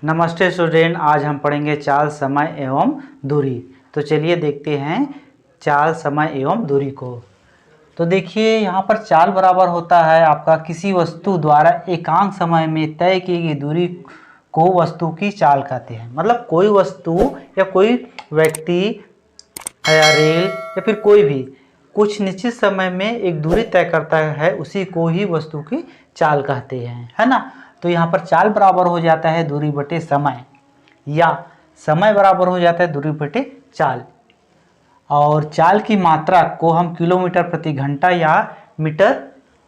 नमस्ते स्टूडेंट, आज हम पढ़ेंगे चाल, समय एवं दूरी। तो चलिए देखते हैं चाल, समय एवं दूरी को। तो देखिए यहाँ पर चाल बराबर होता है आपका किसी वस्तु द्वारा एकांक समय में तय की गई दूरी को वस्तु की चाल कहते हैं। मतलब कोई वस्तु या कोई व्यक्ति या रेल या फिर कोई भी कुछ निश्चित समय में एक दूरी तय करता है, उसी को ही वस्तु की चाल कहते हैं, है ना। तो यहाँ पर चाल बराबर हो जाता है दूरी बटे समय, या समय बराबर हो जाता है दूरी बटे चाल। और चाल की मात्रा को हम किलोमीटर प्रति घंटा या मीटर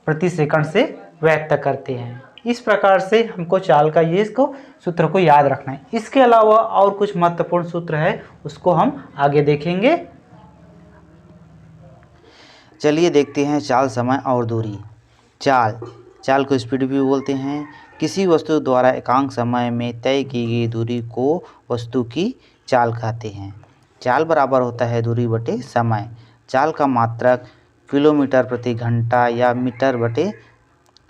प्रति सेकंड से व्यक्त करते हैं। इस प्रकार से हमको चाल का ये इसको सूत्र को याद रखना है। इसके अलावा और कुछ महत्वपूर्ण सूत्र है, उसको हम आगे देखेंगे। चलिए देखते हैं चाल, समय और दूरी। चाल को स्पीड भी बोलते हैं। किसी वस्तु द्वारा एकांक समय में तय की गई दूरी को वस्तु की चाल कहते हैं। चाल बराबर होता है दूरी बटे समय। चाल का मात्रक किलोमीटर प्रति घंटा या मीटर बटे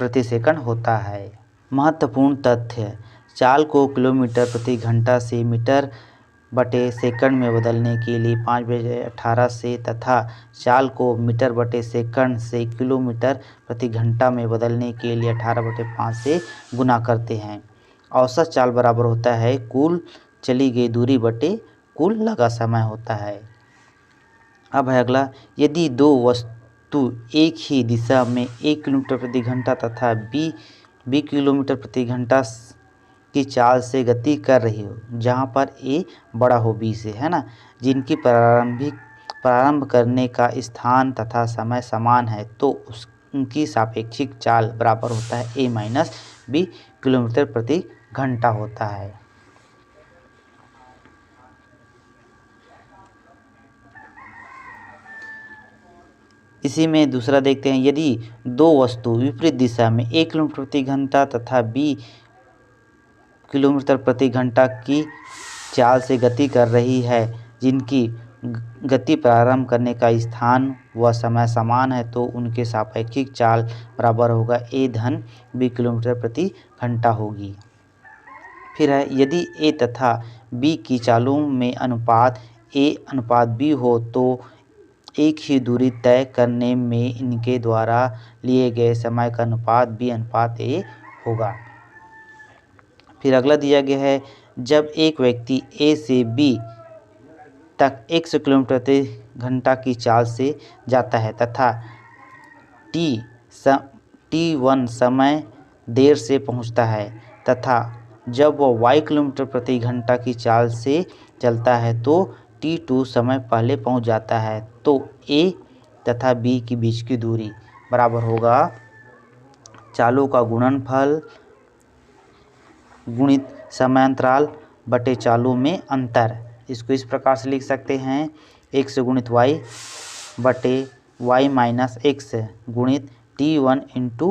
प्रति सेकंड होता है। महत्वपूर्ण तथ्य: चाल को किलोमीटर प्रति घंटा से मीटर बटे सेकंड में बदलने के लिए 5/18 से तथा चाल को मीटर बटे सेकंड से किलोमीटर प्रति घंटा में बदलने के लिए 18/5 से गुना करते हैं। औसत चाल बराबर होता है कुल चली गई दूरी बटे कुल लगा समय होता है। अब है अगला, यदि दो वस्तु एक ही दिशा में 1 किलोमीटर प्रति घंटा तथा b किलोमीटर प्रति घंटा की चाल से गति कर रही हो, जहाँ पर a बड़ा हो b से, है ना, जिनकी प्रारंभ करने का स्थान तथा समय समान है, तो उनकी सापेक्षिक चाल बराबर होता है a माइनस b किलोमीटर प्रति घंटा होता है। इसी में दूसरा देखते हैं, यदि दो वस्तु विपरीत दिशा में 1 किलोमीटर प्रति घंटा तथा b किलोमीटर प्रति घंटा की चाल से गति कर रही है, जिनकी गति प्रारंभ करने का स्थान व समय समान है, तो उनके सापेक्षिक चाल बराबर होगा a धन b किलोमीटर प्रति घंटा होगी। फिर है, यदि a तथा b की चालों में अनुपात a अनुपात b हो, तो एक ही दूरी तय करने में इनके द्वारा लिए गए समय का अनुपात b अनुपात a होगा। फिर अगला दिया गया है, जब एक व्यक्ति a से b तक 100 किलोमीटर प्रति घंटा की चाल से जाता है तथा t1 समय देर से पहुंचता है, तथा जब वह y किलोमीटर प्रति घंटा की चाल से चलता है तो t2 समय पहले पहुंच जाता है, तो a तथा b के बीच की दूरी बराबर होगा चालों का गुणनफल गुणित समयांतराल बटे चालों में अंतर। इसको इस प्रकार से लिख सकते हैं, x गुणित y बटे y माइनस x गुणित t1 इंटू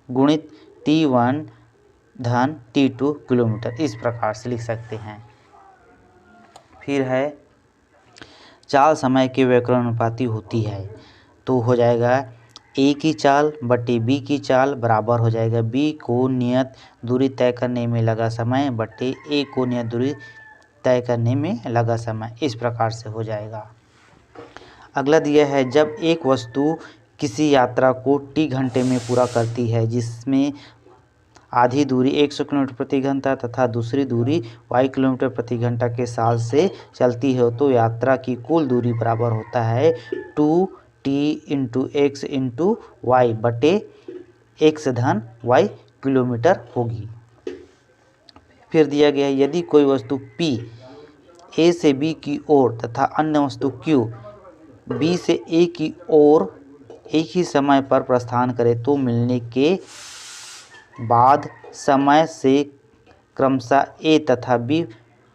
गुणित t1 धन t2 किलोमीटर, इस प्रकार से लिख सकते हैं। फिर है, चाल समय के व्याकरणानुपाती होती है, तो हो जाएगा a की चाल बटे b की चाल बराबर हो जाएगा b को नियत दूरी तय करने में लगा समय बटे a को नियत दूरी तय करने में लगा समय, इस प्रकार से हो जाएगा। अगला दिया है, जब एक वस्तु किसी यात्रा को t घंटे में पूरा करती है, जिसमें आधी दूरी 100 किलोमीटर प्रति घंटा तथा दूसरी दूरी y किलोमीटर प्रति घंटा के साल से चलती है, तो यात्रा की कुल दूरी बराबर होता है 2t into x into y बटे x धन y किलोमीटर होगी। फिर दिया गया है, यदि कोई वस्तु p a से b की ओर तथा अन्य वस्तु q b से a की ओर एक ही समय पर प्रस्थान करे, तो मिलने के बाद समय से क्रमशः a तथा b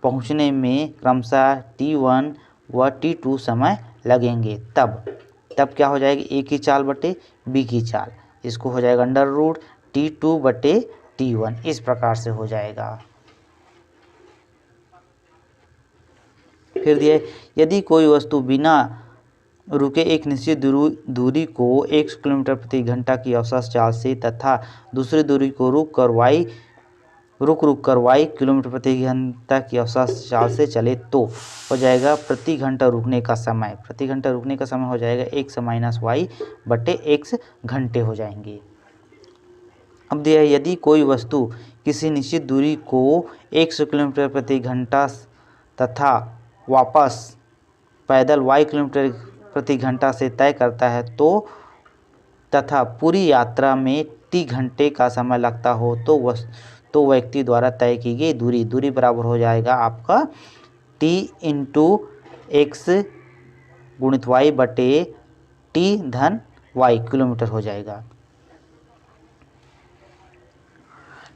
पहुंचने में क्रमशः t1 व t2 समय लगेंगे, तब क्या हो जाएगी, a की चाल बटे b की चाल, इसको हो जाएगा अंडर रूट t2 बटे t1, इस प्रकार से हो जाएगा। फिर दिए, यदि कोई वस्तु बिना रुके एक निश्चित दूरी को 1 किलोमीटर प्रति घंटा की औसत चाल से तथा दूसरी दूरी को रुक कर y रुक रुक कर y किलोमीटर प्रति घंटा की औसत चाल से चले तो हो जाएगा प्रति घंटा रुकने का समय। प्रति घंटा रुकने का समय हो जाएगा x माइनस वाई बटे x घंटे हो जाएंगे। अब दिया है यदि कोई वस्तु किसी निश्चित दूरी को 100 किलोमीटर प्रति घंटा तथा वापस पैदल y किलोमीटर प्रति घंटा से तय करता है तो तथा पूरी यात्रा में t घंटे का समय लगता हो तो व्यक्ति द्वारा तय की गई दूरी बराबर हो जाएगा आपका t इंटू एक्स गुणित वाई बटे t धन y किलोमीटर हो जाएगा।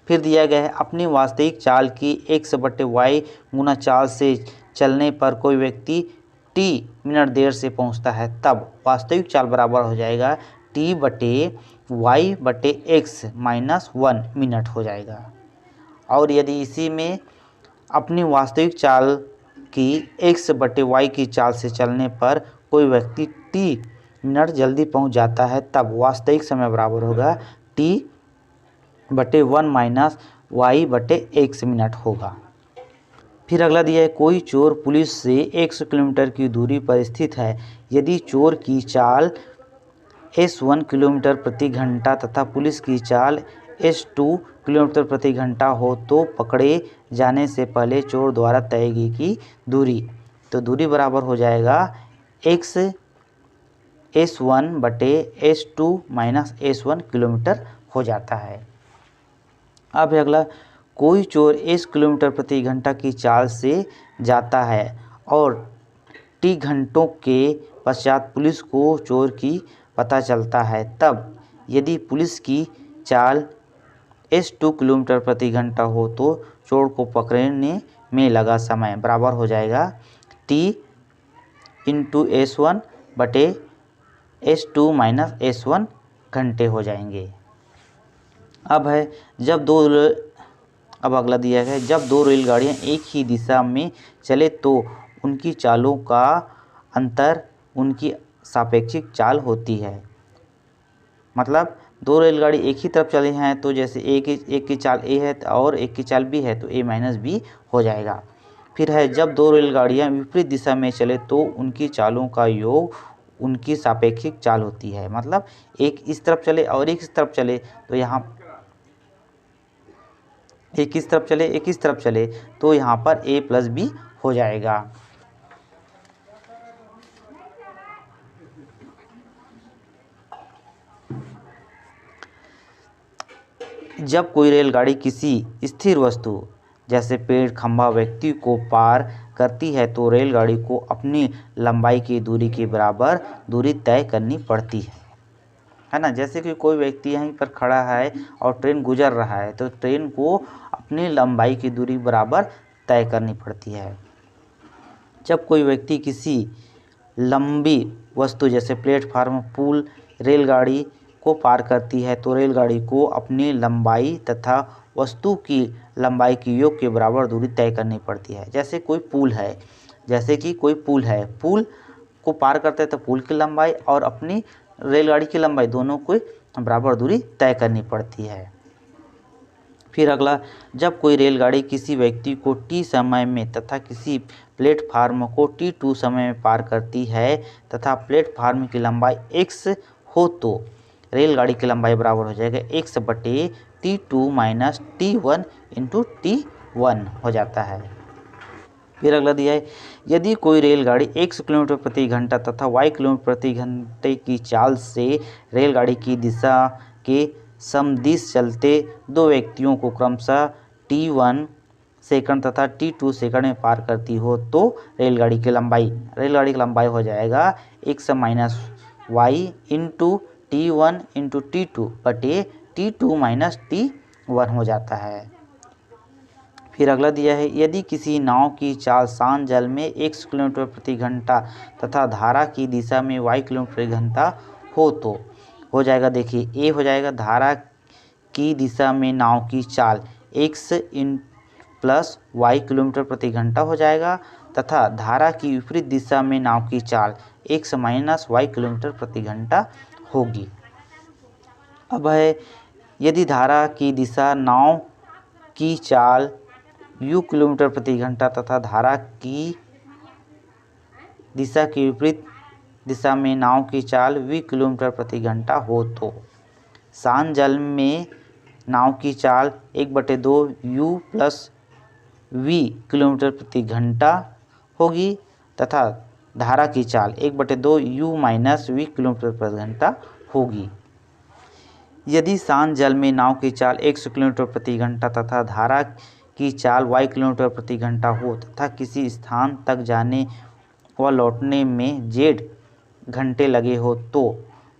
फिर दिया गया है अपनी वास्तविक चाल की x बटे वाई गुना चाल से चलने पर कोई व्यक्ति t मिनट देर से पहुंचता है तब वास्तविक चाल बराबर हो जाएगा t बटे वाई बटे x माइनस 1 मिनट हो जाएगा। और यदि इसी में अपनी वास्तविक चाल की x बटे वाई की चाल से चलने पर कोई व्यक्ति t मिनट जल्दी पहुंच जाता है तब वास्तविक समय बराबर होगा t बटे 1 माइनस वाई बटे x मिनट होगा। फिर अगला दिया है कोई चोर पुलिस से 100 किलोमीटर की दूरी पर स्थित है। यदि चोर की चाल s1 किलोमीटर प्रति घंटा तथा पुलिस की चाल s2 किलोमीटर प्रति घंटा हो तो पकड़े जाने से पहले चोर द्वारा तय की दूरी तो दूरी बराबर हो जाएगा x s1 बटे s2 माइनस s1 किलोमीटर हो जाता है। अब अगला कोई चोर s किलोमीटर प्रति घंटा की चाल से जाता है और t घंटों के पश्चात पुलिस को चोर की पता चलता है तब यदि पुलिस की चाल s2 किलोमीटर प्रति घंटा हो तो चोर को पकड़ने में लगा समय बराबर हो जाएगा t इंटू s1 बटे s2 माइनस s1 घंटे हो जाएंगे। अब अगला दिया है जब दो रेलगाड़ियां एक ही दिशा में चले तो उनकी चालों का अंतर उनकी सापेक्षिक चाल होती है। मतलब दो रेलगाड़ी एक ही तरफ चले हैं तो जैसे एक की चाल a है और एक की चाल b है तो a माइनस बी हो जाएगा। फिर है जब दो रेलगाड़ियां विपरीत दिशा में चले तो उनकी चालों का योग उनकी सापेक्षिक चाल होती है। मतलब एक इस तरफ चले और एक इस तरफ चले तो यहाँ एक इस तरफ चले एक इस तरफ चले तो यहाँ पर a प्लस बी हो जाएगा। जब कोई रेलगाड़ी किसी स्थिर वस्तु जैसे पेड़ खंभा व्यक्ति को पार करती है तो रेलगाड़ी को अपनी लंबाई की दूरी के बराबर दूरी तय करनी पड़ती है ना। जैसे कि कोई व्यक्ति यहीं पर खड़ा है और ट्रेन गुजर रहा है तो ट्रेन को अपनी लंबाई की दूरी बराबर तय करनी पड़ती है। जब कोई व्यक्ति किसी लंबी वस्तु जैसे प्लेटफार्म पुल रेलगाड़ी को पार करती है तो रेलगाड़ी को अपनी लंबाई तथा वस्तु की लंबाई के योग के बराबर दूरी तय करनी पड़ती है। जैसे कोई पुल है पुल को पार करते हैं तो पुल की लंबाई और अपनी रेलगाड़ी की लंबाई दोनों को बराबर दूरी तय करनी पड़ती है। फिर अगला जब कोई रेलगाड़ी किसी व्यक्ति को t समय में तथा किसी प्लेटफार्म को t2 समय में पार करती है तथा प्लेटफार्म की लंबाई x हो तो रेलगाड़ी की लंबाई बराबर हो जाएगा x बटे t2 minus t1 into t1 हो जाता है। फिर अगला दिया है यदि कोई रेलगाड़ी 100 किलोमीटर प्रति घंटा तथा y किलोमीटर प्रति घंटे की चाल से रेलगाड़ी की दिशा के समदिश चलते दो व्यक्तियों को क्रमशः t1 सेकंड तथा t2 सेकंड में पार करती हो तो रेलगाड़ी की लंबाई हो जाएगा x minus y into t1 into t2 बटे t2 माइनस t1 हो जाता है। फिर अगला दिया है यदि किसी नाव की चाल शांत जल में 100 किलोमीटर प्रति घंटा तथा धारा की दिशा में y किलोमीटर प्रति घंटा हो तो हो जाएगा। देखिए a हो जाएगा धारा की दिशा में नाव की चाल x in plus y kilometre प्रति घंटा हो जाएगा तथा धारा की विपरीत दिशा में नाव की चाल x माइनस y किलोमीटर प्रति घंटा होगी। अब है यदि धारा की दिशा नाव की चाल u किलोमीटर प्रति घंटा तथा धारा की दिशा के विपरीत दिशा में नाव की चाल v किलोमीटर प्रति घंटा हो तो शांत जल में नाव की चाल 1/2 u प्लस v किलोमीटर प्रति घंटा होगी तथा धारा की चाल 1/2 u माइनस v किलोमीटर प्रति घंटा होगी। यदि शांत जल में नाव की चाल 100 किलोमीटर प्रति घंटा तथा धारा की चाल y किलोमीटर प्रति घंटा हो तथा किसी स्थान तक जाने व लौटने में z घंटे लगे हो तो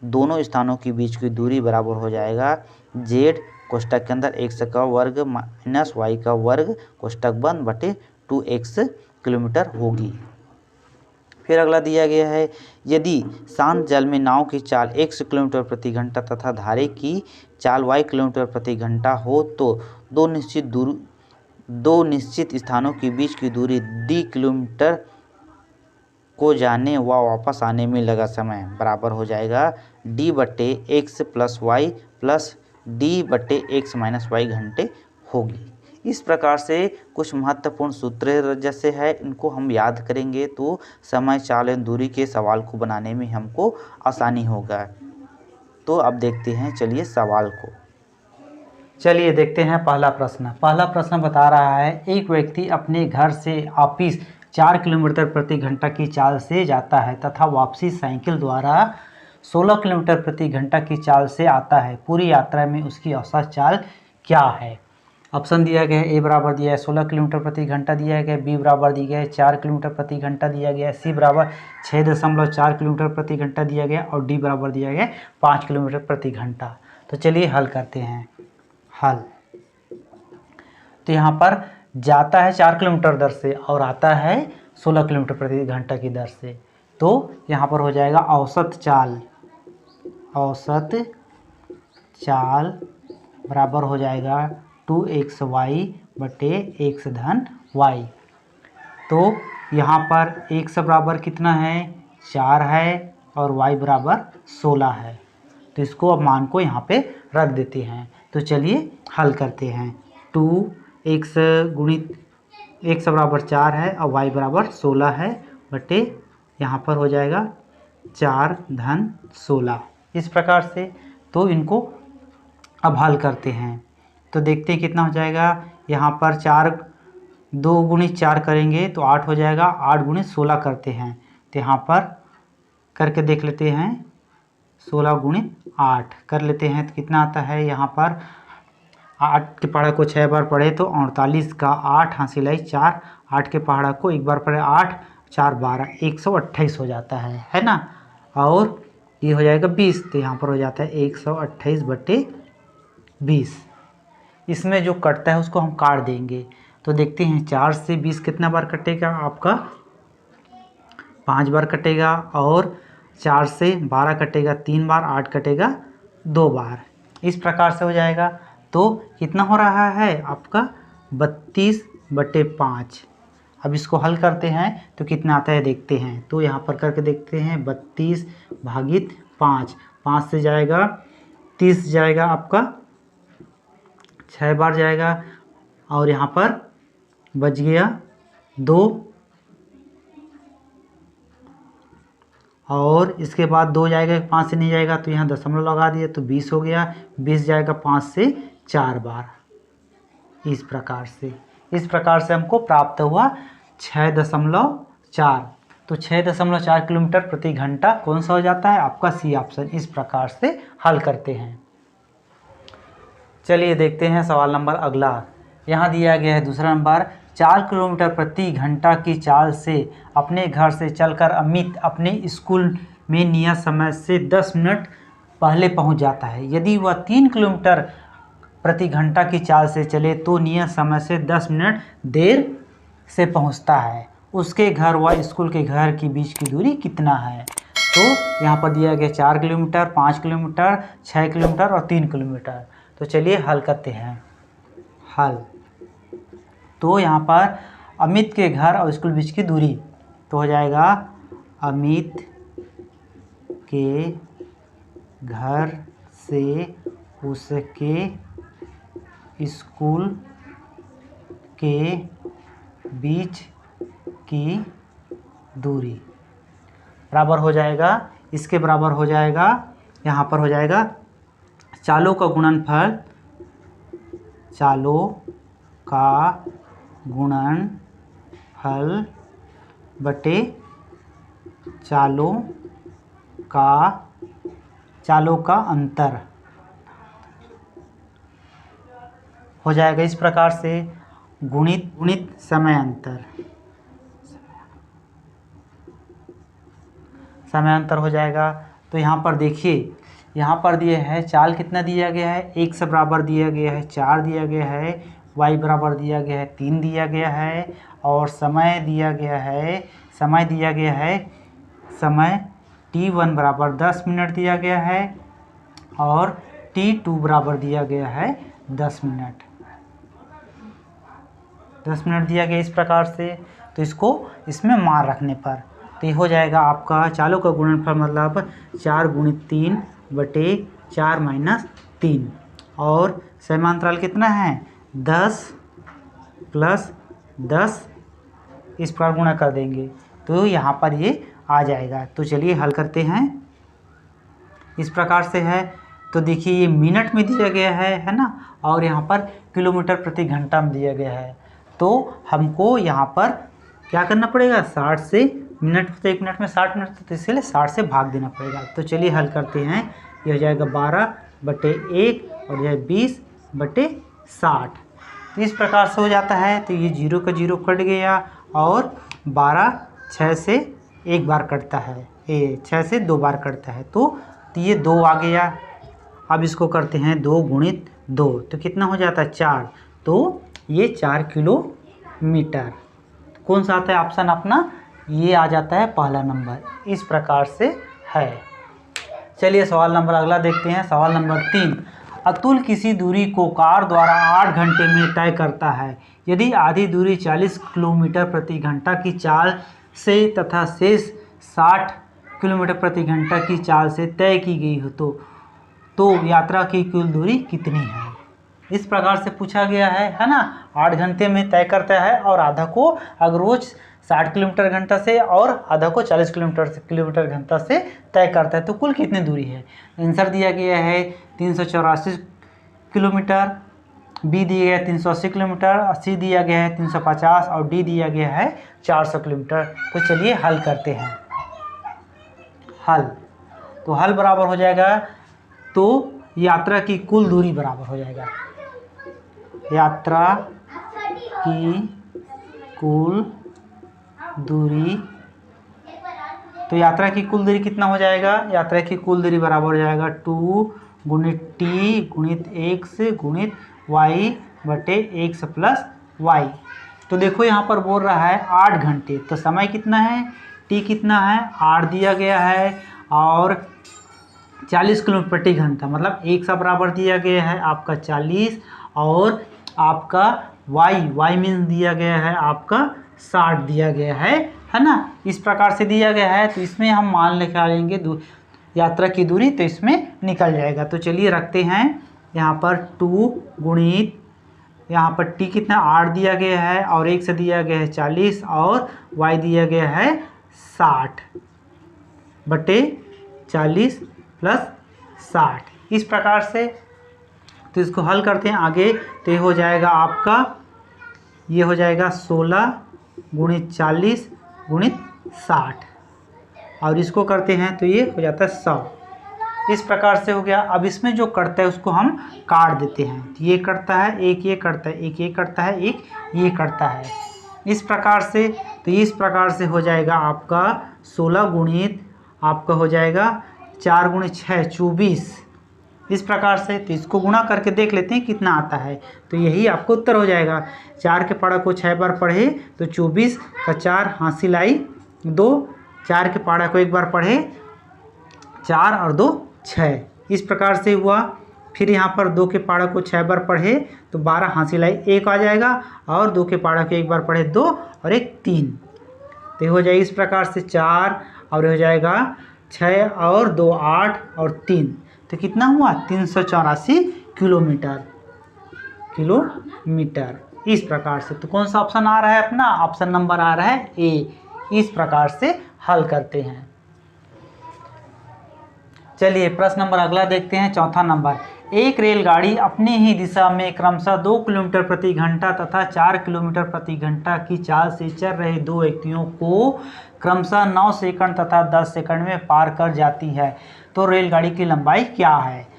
दोनों स्थानों के बीच की दूरी बराबर हो जाएगा z कोष्टक के अंदर x का वर्ग माइनस y का वर्ग कोष्टक बंद बटे 2x किलोमीटर होगी। फिर अगला दिया गया है, यदि शांत जल में नाव की चाल 100 किलोमीटर प्रति घंटा तथा धारे की चाल y किलोमीटर प्रति घंटा हो तो दो निश्चित स्थानों के बीच की दूरी d किलोमीटर को जाने व वापस आने में लगा समय बराबर हो जाएगा d बटे x plus y plus d बटे x माइनस वाई घंटे होगी। इस प्रकार से कुछ महत्वपूर्ण सूत्र जैसे है इनको हम याद करेंगे तो समय, चाल एवं दूरी के सवाल को बनाने में हमको आसानी होगा। तो अब देखते हैं चलिए सवाल को। चलिए देखते हैं पहला प्रश्न। पहला प्रश्न बता रहा है, एक व्यक्ति अपने घर से ऑफिस 4 किलोमीटर प्रति घंटा की चाल से जाता है तथा वापसी साइकिल द्वारा 16 किलोमीटर प्रति घंटा की चाल से आता है। पूरी यात्रा में उसकी औसत चाल क्या है? ऑप्शन दिया गया है, ए बराबर दिया है 16 किलोमीटर प्रति घंटा दिया गया है, बी बराबर दिया गया है 4 किलोमीटर प्रति घंटा दिया गया है, सी बराबर 6.4 किलोमीटर प्रति घंटा दिया गया और डी बराबर दिया गया 5 किलोमीटर प्रति घंटा। तो चलिए हल करते हैं। हल तो यहाँ पर जाता है 4 किलोमीटर दर से और आता है 16 किलोमीटर प्रति घंटा की दर से, तो यहाँ पर हो जाएगा औसत चाल बराबर हो जाएगा 2xy बटे x धन y। तो यहाँ पर x बराबर कितना है 4 है और y बराबर 16 है, तो इसको अब मान को यहाँ पे रख देते हैं। तो चलिए हल करते हैं। 2x गुणित x बराबर 4 है और y बराबर 16 है बटे यहाँ पर हो जाएगा 4 धन 16 इस प्रकार से। तो इनको अब हल करते हैं तो देखते हैं कितना हो जाएगा। यहाँ पर 2 गुणित 4 करेंगे तो 8 हो जाएगा, 8 गुणित 16 करते हैं तो यहाँ पर करके देख लेते हैं। 16 गुणित 8 कर लेते हैं तो कितना आता है, यहाँ पर 8 के पहाड़ा को 6 बार पढ़े तो 48 का 8 हासिलाई 4, 8 के पहाड़ा को एक बार पढ़े 8 4 12 128 हो जाता है ना। और ये हो जाएगा 20 तो यहाँ पर हो जाता है 128 बटे 20। इसमें जो कटता है उसको हम काट देंगे तो देखते हैं 4 से 20 कितना बार कटेगा, आपका 5 बार कटेगा और 4 से 12 कटेगा 3 बार, 8 कटेगा 2 बार, इस प्रकार से हो जाएगा। तो कितना हो रहा है आपका 32 बटे 5। अब इसको हल करते हैं तो कितना आता है देखते हैं। तो यहाँ पर करके देखते हैं 32 भागित 5, 5 से जाएगा 30 जाएगा आपका 6 बार जाएगा और यहाँ पर बच गया 2 और इसके बाद 2 जाएगा, 5 से नहीं जाएगा तो यहाँ दशमलव लगा दिया तो 20 हो गया, 20 जाएगा 5 से 4 बार, इस प्रकार से हमको प्राप्त हुआ 6.4। तो 6.4 किलोमीटर प्रति घंटा कौन सा हो जाता है आपका सी ऑप्शन। इस प्रकार से हल करते हैं। चलिए देखते हैं सवाल नंबर अगला। यहाँ दिया गया है दूसरा नंबर, 4 किलोमीटर प्रति घंटा की चाल से अपने घर से चलकर अमित अपने स्कूल में नियत समय से 10 मिनट पहले पहुँच जाता है। यदि वह 3 किलोमीटर प्रति घंटा की चाल से चले तो नियत समय से 10 मिनट देर से पहुँचता है। उसके घर व स्कूल के घर के बीच की दूरी कितना है? तो यहाँ पर दिया गया 4 किलोमीटर, 5 किलोमीटर, 6 किलोमीटर और 3 किलोमीटर। तो चलिए हल करते हैं। हल तो यहाँ पर अमित के घर और स्कूल बीच की दूरी तो हो जाएगा अमित के घर से उसके स्कूल के बीच की दूरी बराबर हो जाएगा, इसके बराबर हो जाएगा, यहाँ पर हो जाएगा चालों का गुणनफल, चालों का गुणनफल बटे चालों का अंतर हो जाएगा इस प्रकार से, गुणित समय अंतर हो जाएगा। तो यहाँ पर देखिए, यहाँ पर दिए है चाल कितना दिया गया है, 1 से बराबर दिया गया है 4 दिया गया है, y बराबर दिया गया है 3 दिया गया है, और समय दिया गया है समय t1 बराबर 10 मिनट दिया गया है, और t2 बराबर दिया गया है 10 मिनट दिया गया इस प्रकार से। तो इसको इसमें मार रखने पर तो ये हो जाएगा आपका चालों का गुणनफल, मतलब 4 गुणित 3 बटे 4 माइनस 3, और समांतराल कितना है 10 प्लस 10, इस पर गुणा कर देंगे तो यहाँ पर ये आ जाएगा। तो चलिए हल करते हैं। इस प्रकार से है, तो देखिए ये मिनट में दिया गया है ना, और यहाँ पर किलोमीटर प्रति घंटा में दिया गया है। तो हमको यहाँ पर क्या करना पड़ेगा, 60 से मिनट, तो 1 मिनट में 60 मिनट, तो इसलिए 60 से भाग देना पड़ेगा। तो चलिए हल करते हैं। ये हो जाएगा 12 बटे 1 और यह 20 बटे 60। तो इस प्रकार से हो जाता है। तो ये 0 का 0 कट गया, और 12 6 से 1 बार कटता है, 6 से 2 बार कटता है, तो ये 2 आ गया। अब इसको करते हैं 2 गुणित 2, तो कितना हो जाता है 4, तो ये 4 किलोमीटर। कौन सा आता है ऑप्शन अपना, ये आ जाता है पहला नंबर। इस प्रकार से है। चलिए सवाल नंबर अगला देखते हैं। सवाल नंबर 3, अतुल किसी दूरी को कार द्वारा 8 घंटे में तय करता है। यदि आधी दूरी 40 किलोमीटर प्रति घंटा की चाल से तथा शेष 60 किलोमीटर प्रति घंटा की चाल से तय की गई हो तो यात्रा की कुल दूरी कितनी है। इस प्रकार से पूछा गया है ना। 8 घंटे में तय करता है, और आधा को अगर रोज 60 किलोमीटर घंटा से और आधा को 40 किलोमीटर घंटा से तय करता है, तो कुल कितनी दूरी है। आंसर दिया गया है 384 किलोमीटर, बी दिया गया है 380 किलोमीटर, सी दिया गया है 350 और डी दिया गया है 400 किलोमीटर। तो चलिए हल करते हैं। तो हल बराबर हो जाएगा, तो यात्रा की कुल दूरी बराबर हो जाएगा, यात्रा की कुल दूरी। तो यात्रा की कुल दूरी कितना हो जाएगा, यात्रा की कुल दूरी बराबर हो जाएगा 2 गुणित टी गुणित x गुणित y बटे x प्लस y। तो देखो यहाँ पर बोल रहा है 8 घंटे, तो समय कितना है, t कितना है 8 दिया गया है, और 40 किलोमीटर प्रति घंटा, मतलब 1 सा बराबर दिया गया है आपका 40, और आपका y मीन्स दिया गया है आपका 60 दिया गया है ना। इस प्रकार से दिया गया है, तो इसमें हम मान निकालेंगे यात्रा की दूरी, तो इसमें निकल जाएगा। तो चलिए रखते हैं यहाँ पर 2 गुणित, यहाँ पर t कितना 8 दिया गया है, और 1 से दिया गया है 40, और y दिया गया है 60 बटे 40 प्लस 60। इस प्रकार से तो इसको हल करते हैं आगे। तो ये हो जाएगा आपका, ये हो जाएगा 16 गुणित 40 गुणित 60, और इसको करते हैं तो ये हो जाता है 100। इस प्रकार से हो गया। अब इसमें जो कटता है उसको हम काट देते हैं। ये कटता है, एक ये कटता है, एक ये कटता है, एक ये कटता है, इस प्रकार से। तो इस प्रकार से हो जाएगा आपका 16 गुणित आपका हो जाएगा 4 गुणित 6 24, इस प्रकार से। तो इसको गुणा करके देख लेते हैं कितना आता है, तो यही आपको उत्तर हो जाएगा। 4 के पाड़ा को 6 बार पढ़े तो 24 का 4 हासिल आई 2, 4 के पाड़ा को 1 बार पढ़े 4 और 2 6, इस प्रकार से हुआ। फिर यहाँ पर 2 के पाड़ा को 6 बार पढ़े तो 12 हासिल आई 1 आ जाएगा, और 2 के पाड़ा को 1 बार पढ़े 2 और 1 3, तो ये हो जाएगा इस प्रकार से 4, और हो जाएगा 6 और 2 8 और 3, तो कितना हुआ 384 किलोमीटर। इस प्रकार से। तो कौन सा ऑप्शन आ रहा है अपना? ऑप्शन नंबर आ रहा है ए। इस प्रकार से हल करते हैं। चलिए प्रश्न नंबर अगला देखते हैं, चौथा नंबर। एक रेलगाड़ी अपनी ही दिशा में क्रमशः 2 किलोमीटर प्रति घंटा तथा 4 किलोमीटर प्रति घंटा की चाल से चल रहे दो व्यक्तियों को क्रमशः 9 सेकंड तथा 10 सेकंड में पार कर जाती है। तो रेलगाड़ी की लंबाई क्या है?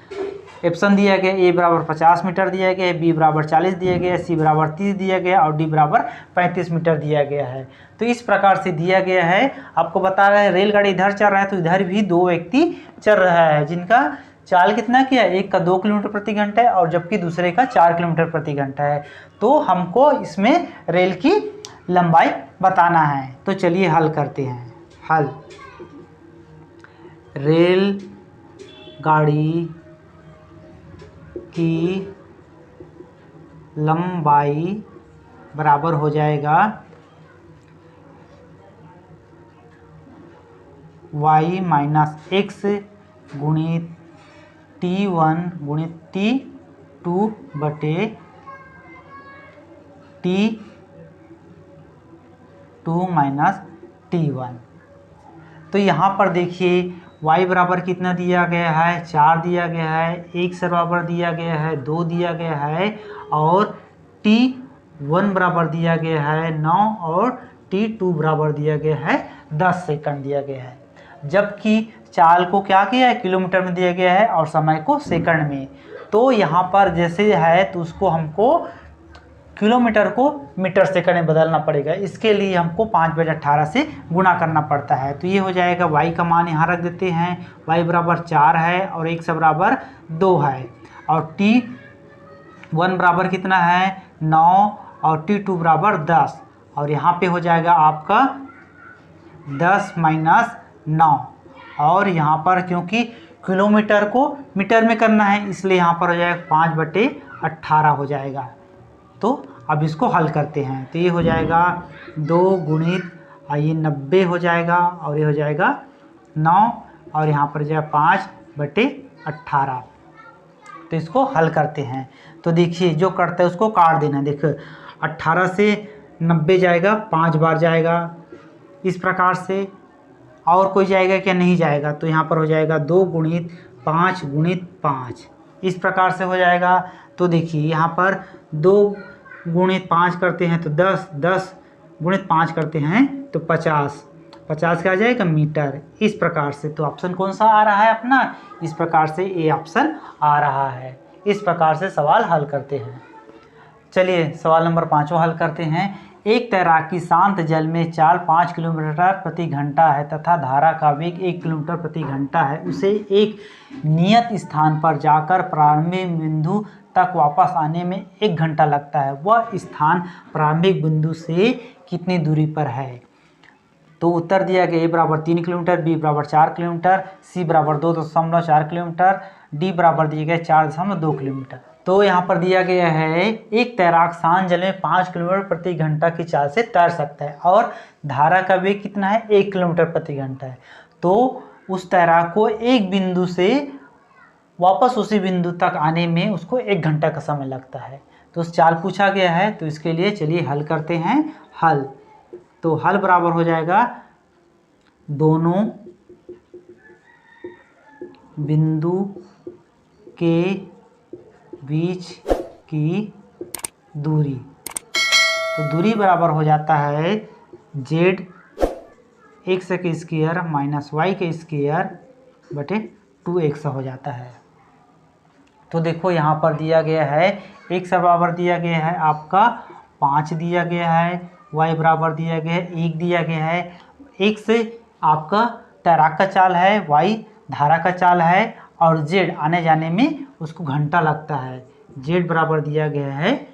ऑप्शन दिया गया, ए बराबर 50 मीटर दिया गया है, बी बराबर 40 दिया गया है, सी बराबर 30 दिया गया और डी बराबर 35 मीटर दिया गया है। तो इस प्रकार से दिया गया है। आपको बता रहा है रेलगाड़ी इधर चल रहा है तो इधर भी दो व्यक्ति चल रहा है, जिनका चाल कितना किया? एक का 2 किलोमीटर प्रति घंटा है और जबकि दूसरे का 4 किलोमीटर प्रति घंटा है। तो हमको इसमें रेल की लंबाई बताना है। तो चलिए हल करते हैं। हल, रेल गाड़ी की लंबाई बराबर हो जाएगा y माइनस एक्स गुणित T1 गुणित T2 बटे T2 माइनस T1। तो यहाँ पर देखिए y बराबर कितना दिया गया है? 4 दिया गया है, x बराबर दिया गया है 2 दिया गया है और T1 बराबर दिया गया है 9 और T2 बराबर दिया गया है 10 सेकंड दिया गया है। जबकि चाल को क्या किया है? किलोमीटर में दिया गया है और समय को सेकंड में। तो यहाँ पर जैसे है तो उसको हमको किलोमीटर को मीटर सेकंड में बदलना पड़ेगा। इसके लिए हमको 5/18 से गुणा करना पड़ता है। तो ये हो जाएगा, y का मान यहाँ रख देते हैं, y बराबर 4 है और x बराबर 2 है और T1 बराबर कितना है? 9 और T2 बराबर 10 और यहाँ पे हो जाएगा आपका 10 माइनस 9 और यहाँ पर क्योंकि किलोमीटर को मीटर में करना है इसलिए यहाँ पर हो जाएगा 5/18 हो जाएगा। तो अब इसको हल करते हैं। तो ये हो जाएगा 2 गुणित ये 90 हो जाएगा और ये हो जाएगा 9 और यहाँ पर जाएगा 5/18। तो इसको हल करते हैं। तो देखिए जो करते हैं उसको काट देना। देखो 18 से 90 जाएगा, 5 बार जाएगा इस प्रकार से। और कोई जाएगा क्या? नहीं जाएगा। तो यहाँ पर हो जाएगा 2 गुणित 5 गुणित 5 इस प्रकार से हो जाएगा। तो देखिए यहाँ पर 2 गुणित 5 करते हैं तो 10, 10 गुणित 5 करते हैं तो 50, 50 का आ जाएगा मीटर इस प्रकार से। तो ऑप्शन कौन सा आ रहा है अपना? इस प्रकार से ए ऑप्शन आ रहा है। इस प्रकार से सवाल हल करते हैं। चलिए सवाल नंबर 5वां हल करते हैं। एक तैराकी शांत जल में चाल 5 किलोमीटर प्रति घंटा है तथा धारा का वेग 1 किलोमीटर प्रति घंटा है। उसे एक नियत स्थान पर जाकर प्रारंभिक बिंदु तक वापस आने में 1 घंटा लगता है। वह स्थान प्रारंभिक बिंदु से कितनी दूरी पर है? तो उत्तर दिया गया, ए बराबर 3 किलोमीटर, बी बराबर 4 किलोमीटर, सी बराबर 2.4 किलोमीटर, डी बराबर दिया गया 4.2 किलोमीटर। तो यहाँ पर दिया गया है एक तैराक शांत जल में 5 किलोमीटर प्रति घंटा की चाल से तैर सकता है और धारा का वेग कितना है? 1 किलोमीटर प्रति घंटा है। तो उस तैराक को एक बिंदु से वापस उसी बिंदु तक आने में उसको 1 घंटा का समय लगता है। तो उस चाल पूछा गया है। तो इसके लिए चलिए हल करते हैं। हल, तो हल बराबर हो जाएगा दोनों बिंदु के बीच की दूरी। तो दूरी बराबर हो जाता है जेड एक्स के स्क्वायर माइनस वाई के स्क्वायर बटे 2x हो जाता है। तो देखो यहाँ पर दिया गया है x बराबर दिया गया है आपका 5 दिया गया है, y बराबर दिया गया है 1 दिया गया है। x आपका तैराक का चाल है, y धारा का चाल है और z आने जाने में उसको घंटा लगता है। z बराबर दिया गया है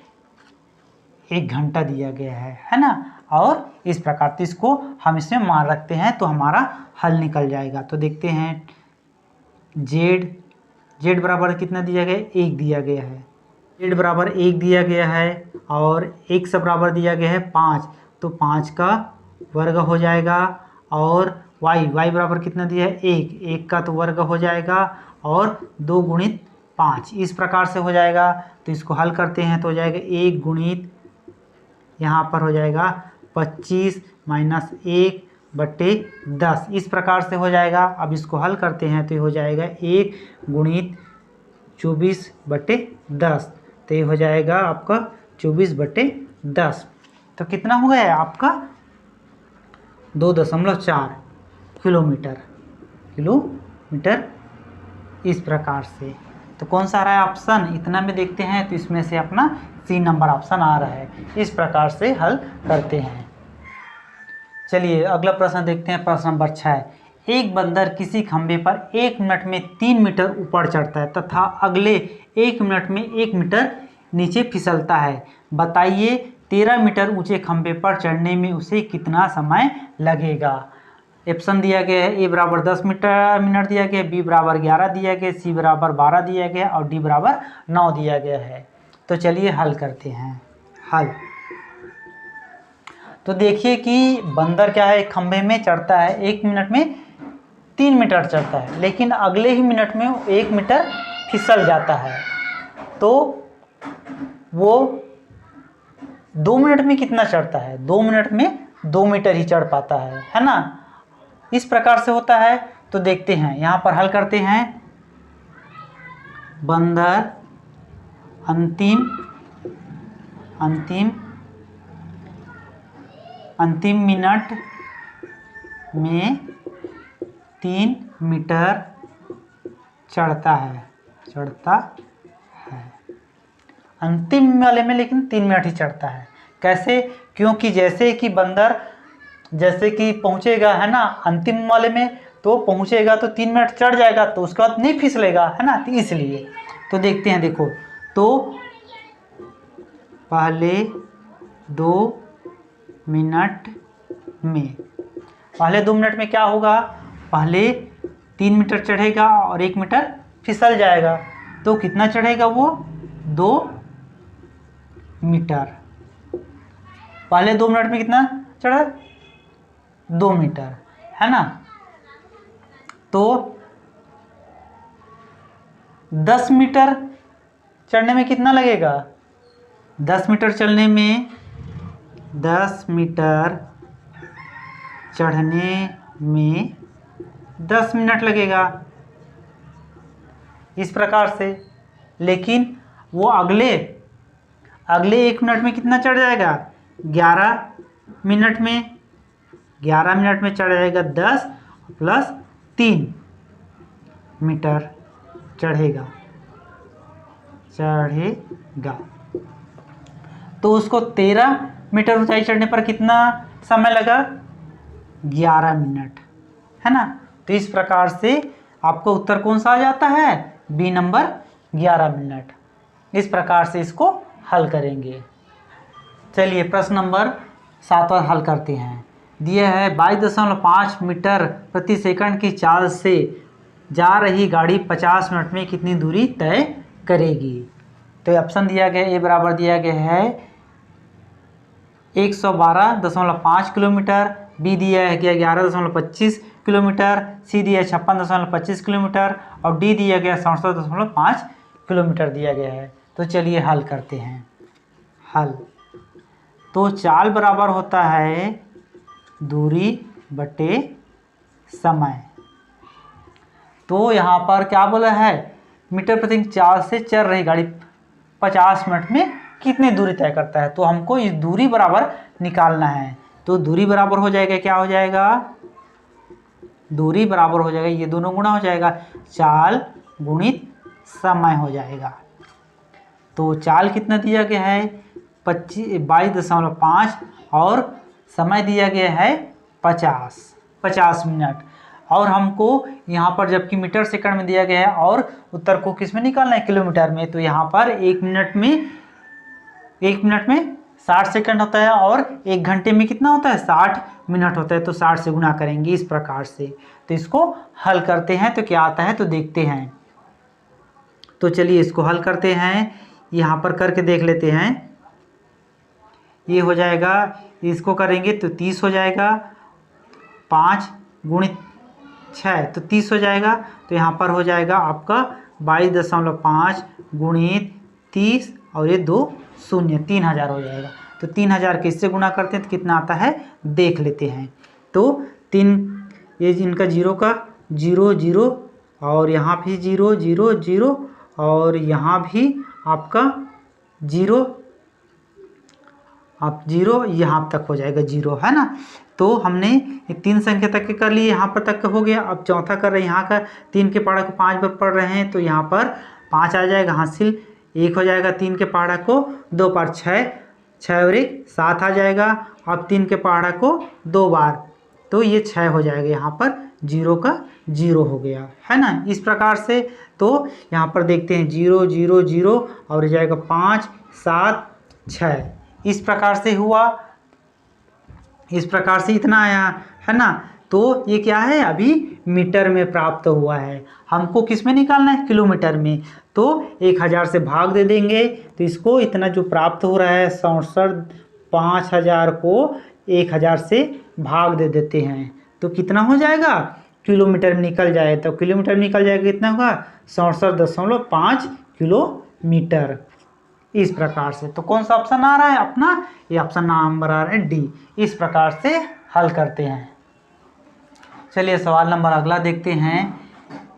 1 घंटा दिया गया है ना। और इस प्रकार से इसको हम इसमें मान रखते हैं तो हमारा हल निकल जाएगा। तो देखते हैं z बराबर कितना दिया गया है? 1 दिया गया है। z बराबर 1 दिया गया है और x बराबर दिया गया है 5, तो 5 का वर्ग हो जाएगा और y बराबर कितना दिया है? 1 का तो वर्ग हो जाएगा और 2 गुणित 5 इस प्रकार से हो जाएगा। तो इसको हल करते हैं तो हो जाएगा 1 गुणित यहाँ पर हो जाएगा 25 माइनस 1/10, इस प्रकार से हो जाएगा। अब इसको हल करते हैं तो ये हो जाएगा 1 गुणित 24/10, तो ये हो जाएगा आपका 24/10। तो कितना हो गया आपका 2.4 किलोमीटर इस प्रकार से। तो कौन सा आ रहा है ऑप्शन, इतना में देखते हैं तो इसमें से अपना सी नंबर ऑप्शन आ रहा है। इस प्रकार से हल करते हैं। चलिए अगला प्रश्न देखते हैं, प्रश्न नंबर 6। एक बंदर किसी खंभे पर 1 मिनट में 3 मीटर ऊपर चढ़ता है तथा अगले 1 मिनट में 1 मीटर नीचे फिसलता है। बताइए 13 मीटर ऊंचे खंभे पर चढ़ने में उसे कितना समय लगेगा। ऑप्शन दिया गया है, ए बराबर 10 मिनट दिया गया है, बी बराबर 11 दिया गया है, सी बराबर 12 दिया गया है और डी बराबर 9 दिया गया है। तो चलिए हल करते हैं। हल तो देखिए कि बंदर क्या है, एक खंभे में चढ़ता है, 1 मिनट में 3 मीटर चढ़ता है, लेकिन अगले ही मिनट में 1 मीटर फिसल जाता है। तो वो 2 मिनट में कितना चढ़ता है, 2 मिनट में 2 मीटर ही चढ़ पाता है ना। इस प्रकार से होता है। तो देखते हैं, यहाँ पर हल करते हैं। बंदर अंतिम मिनट में 3 मीटर चढ़ता है अंतिम वाले में लेकिन 3 मिनट ही चढ़ता है। कैसे, क्योंकि जैसे कि बंदर पहुंचेगा है ना अंतिम वाले में, तो पहुंचेगा तो 3 मिनट चढ़ जाएगा, तो उसके बाद नहीं फिसलेगा है ना, तो इसलिए। तो देखते हैं, देखो तो पहले 2 मिनट में क्या होगा, पहले 3 मीटर चढ़ेगा और 1 मीटर फिसल जाएगा, तो कितना चढ़ेगा वो 2 मीटर। पहले 2 मिनट में कितना चढ़ा, 2 मीटर है ना। तो 10 मीटर चढ़ने में कितना लगेगा, 10 मीटर चढ़ने में 10 मिनट लगेगा इस प्रकार से। लेकिन वो अगले 1 मिनट में कितना चढ़ जाएगा, 11 मिनट में चढ़ जाएगा, 10 प्लस 3 मीटर चढ़ेगा। तो उसको 13 मीटर ऊंचाई चढ़ने पर कितना समय लगा, 11 मिनट है ना। तो इस प्रकार से आपको उत्तर कौन सा आ जाता है, बी नंबर 11 मिनट। इस प्रकार से इसको हल करेंगे। चलिए प्रश्न नंबर 7 हल करते हैं। दिया है 22.5 मीटर प्रति सेकंड की चाल से जा रही गाड़ी 50 मिनट में कितनी दूरी तय करेगी। तो ऑप्शन दिया गया, ए बराबर दिया गया है 112.5 किलोमीटर, बी दिया है 11.25 किलोमीटर, सी दिया है 56.25 किलोमीटर और डी दिया गया 67.5 किलोमीटर दिया गया है। तो चलिए हल करते हैं। हल तो चाल बराबर होता है दूरी बटे समय। तो यहाँ पर क्या बोला है, मीटर प्रति चाल से चल रही गाड़ी 50 मिनट में कितनी दूरी तय करता है। तो हमको इस दूरी बराबर निकालना है। तो दूरी बराबर हो जाएगा, क्या हो जाएगा, दूरी बराबर हो जाएगा, ये दोनों गुणा हो जाएगा, चाल गुणित समय हो जाएगा। तो चाल कितना दिया गया है 22.5 और समय दिया गया है 50 मिनट। और हमको यहाँ पर जबकि मीटर सेकंड में दिया गया है और उत्तर को किस में निकालना है, किलोमीटर में। तो यहाँ पर 1 मिनट में 60 सेकंड होता है और 1 घंटे में कितना होता है, 60 मिनट होता है। तो 60 से गुना करेंगे इस प्रकार से। तो इसको हल करते हैं तो क्या आता है, तो देखते हैं। तो चलिए इसको हल करते हैं, यहाँ पर करके देख लेते हैं। ये हो जाएगा, इसको करेंगे तो 30 हो जाएगा, 5 गुणित 6 तो 30 हो जाएगा। तो यहाँ पर हो जाएगा आपका 22.5 गुणित 30 और ये 2 शून्य 3000 हो जाएगा। तो 3000 के इससे गुणा करते हैं तो कितना आता है देख लेते हैं। तो 3 ये इनका 0 का 0 0 और यहाँ भी 0 0 0 और यहाँ भी आपका 0 आप 0 यहाँ तक हो जाएगा 0 है ना। तो हमने 3 संख्या तक के कर लिए, यहाँ पर तक हो गया। अब चौथा कर रहे हैं, यहाँ का 3 के पहाड़ा को 5 बार पढ़ रहे हैं तो यहाँ पर 5 आ जाएगा, हासिल 1 हो जाएगा। 3 के पहाड़ा को 2 बार 6 6 और 1 7 आ जाएगा। अब 3 के पहाड़ा को 2 बार तो ये 6 हो जाएगा, यहाँ पर 0 का 0 हो गया है ना। इस प्रकार से तो यहाँ पर देखते हैं 0 0 0 और हो जाएगा 5 7 6, इस प्रकार से हुआ, इस प्रकार से इतना आया है ना। तो ये क्या है अभी मीटर में प्राप्त हुआ है, हमको किस में निकालना है किलोमीटर में। तो 1000 से भाग दे देंगे तो इसको इतना जो प्राप्त हो रहा है 67 5000 को 1000 से भाग दे देते हैं तो कितना हो जाएगा किलोमीटर में निकल जाए। तो किलोमीटर में निकल जाएगा कितना होगा 67.5 किलोमीटर, इस प्रकार से। तो कौन सा ऑप्शन आ रहा है अपना, ये ऑप्शन नंबर आ रहा है डी। इस प्रकार से हल करते हैं। चलिए सवाल नंबर अगला देखते हैं।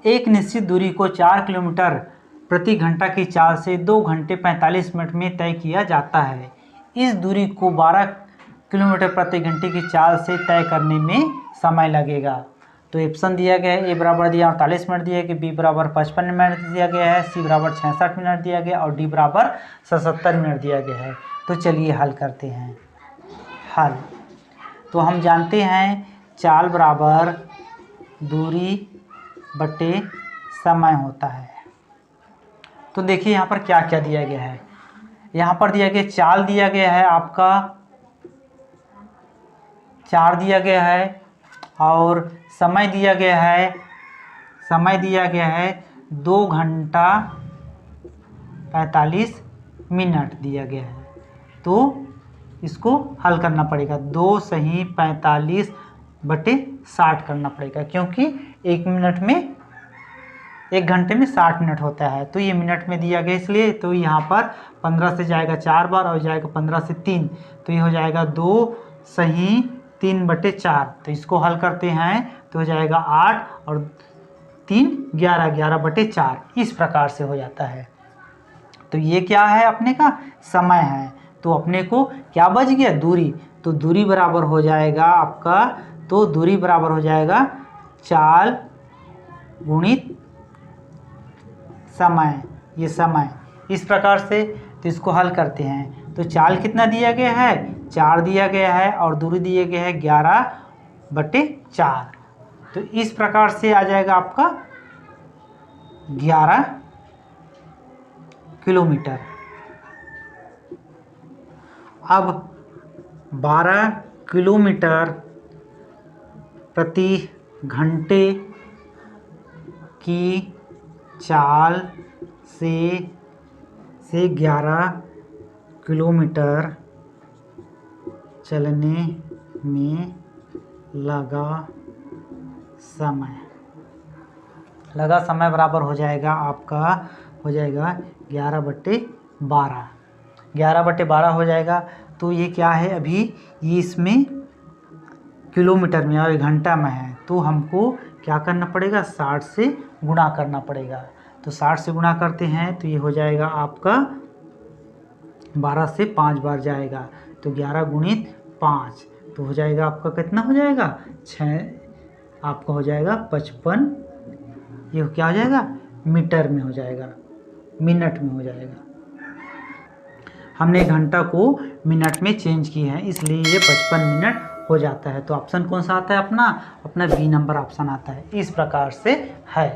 एक निश्चित दूरी को 4 किलोमीटर प्रति घंटा की चाल से 2 घंटे 45 मिनट में तय किया जाता है। इस दूरी को 12 किलोमीटर प्रति घंटे की चाल से तय करने में समय लगेगा। तो ऑप्शन दिया गया है, ए बराबर दिया 48 मिनट दिया गया, बी बराबर 55 मिनट दिया गया है, सी बराबर 66 मिनट दिया गया और डी बराबर 77 मिनट दिया गया है। तो चलिए हल करते हैं। हल तो हम जानते हैं चाल बराबर दूरी बटे समय होता है। तो देखिए यहाँ पर क्या क्या दिया गया है। यहाँ पर दिया गया चाल दिया गया है आपका 4 दिया गया है और समय दिया गया है, समय दिया गया है 2 घंटा 45 मिनट दिया गया है। तो इसको हल करना पड़ेगा, 2 सही 45 बटे 60 करना पड़ेगा, क्योंकि 1 मिनट में 1 घंटे में 60 मिनट होता है तो ये मिनट में दिया गया इसलिए। तो यहाँ पर 15 से जाएगा 4 बार और जाएगा 15 से 3 तो ये हो जाएगा 2 सही 3 बटे 4। तो इसको हल करते हैं तो हो जाएगा 8 और 3 11 11 बटे 4, इस प्रकार से हो जाता है। तो ये क्या है अपने का समय है। तो अपने को क्या बच गया दूरी, तो दूरी बराबर हो जाएगा आपका, तो दूरी बराबर हो जाएगा चाल गुणित समय, ये समय, इस प्रकार से। तो इसको हल करते हैं तो चाल कितना दिया गया है 4 दिया गया है और दूरी दिया गया है 11 बटे 4। तो इस प्रकार से आ जाएगा आपका 11 किलोमीटर। अब 12 किलोमीटर प्रति घंटे की चाल से 11 किलोमीटर चलने में लगा समय बराबर हो जाएगा आपका, हो जाएगा 11 बटे 12, 11 बटे 12 हो जाएगा। तो ये क्या है अभी ये इसमें किलोमीटर में और घंटा में है तो हमको क्या करना पड़ेगा 60 से गुणा करना पड़ेगा। तो 60 से गुणा करते हैं तो ये हो जाएगा आपका 12 से 5 बार जाएगा तो 11 गुणित 5 तो हो जाएगा आपका कितना हो जाएगा 6, आपका हो जाएगा 55, ये क्या हो जाएगा मीटर में हो जाएगा, मिनट में हो जाएगा। हमने घंटा को मिनट में चेंज की है इसलिए ये 55 मिनट हो जाता है। तो ऑप्शन कौन सा आता है अपना बी नंबर ऑप्शन आता है, इस प्रकार से है।